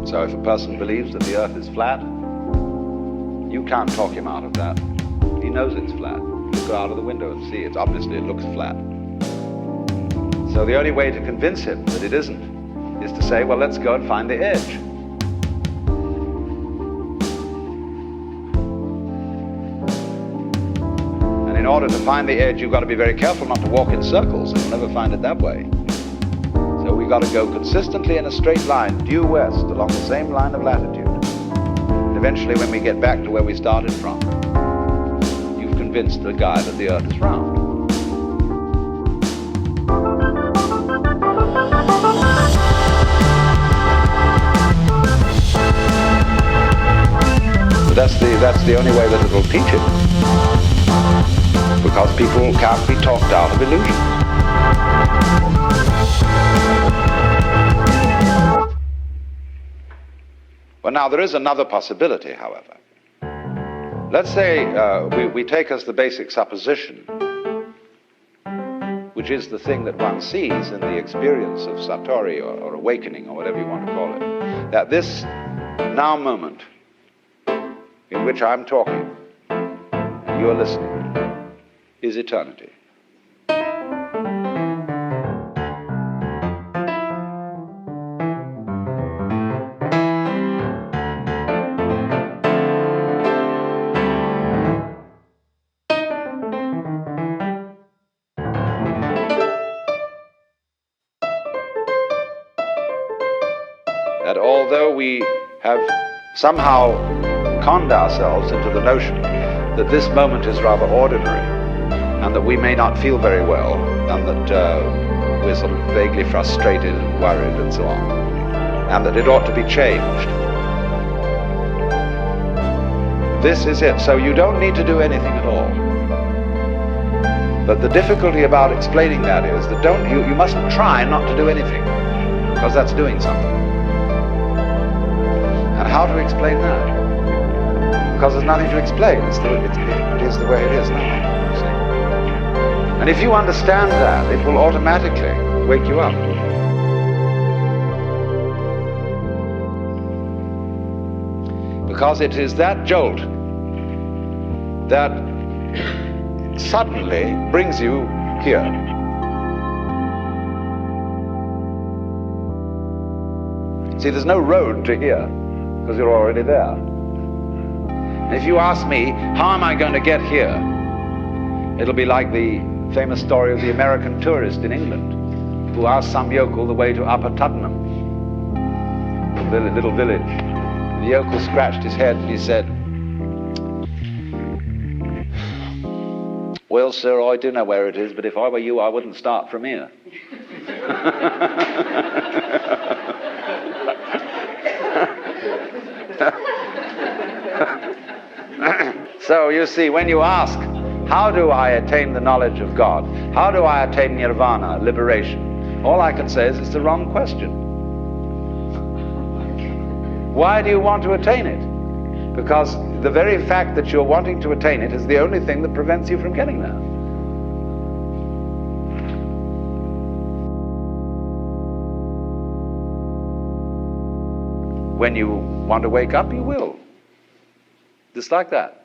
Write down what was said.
So if a person believes that the earth is flat, you can't talk him out of that. He knows it's flat. You go out of the window and see it. Obviously it looks flat. So the only way to convince him that it isn't is to say, well, let's go and find the edge. And in order to find the edge, you've got to be very careful not to walk in circles, and you'll never find it that way. So we've got to go consistently in a straight line, due west, along the same line of latitude. And eventually, when we get back to where we started from, you've convinced the guy that the earth is round. But that's the only way that it'll teach him. Because people can't be talked out of illusions. Well, now, there is another possibility, however. Let's say we take as the basic supposition, which is the thing that one sees in the experience of Satori or awakening, or whatever you want to call it, that this now moment in which I'm talking and you're listening is eternity. That although we have somehow conned ourselves into the notion that this moment is rather ordinary, and that we may not feel very well, and that we're sort of vaguely frustrated and worried and so on, and that it ought to be changed. This is it. So you don't need to do anything at all. But the difficulty about explaining that is that you mustn't try not to do anything, because that's doing something. And how to explain that? Because there's nothing to explain. It is the way it is now. You see? And if you understand that, it will automatically wake you up. Because it is that jolt that suddenly brings you here. See, there's no road to here, because you're already there. And if you ask me, how am I going to get here? It'll be like the famous story of the American tourist in England who asked some yokel the way to Upper Tuddenham, a little village. The yokel scratched his head and he said, "Well, sir, I do know where it is, but if I were you, I wouldn't start from here." So you see, when you ask, how do I attain the knowledge of God? How do I attain nirvana, liberation? All I can say is it's the wrong question. Why do you want to attain it? Because the very fact that you're wanting to attain it is the only thing that prevents you from getting there. When you want to wake up, you will. Just like that.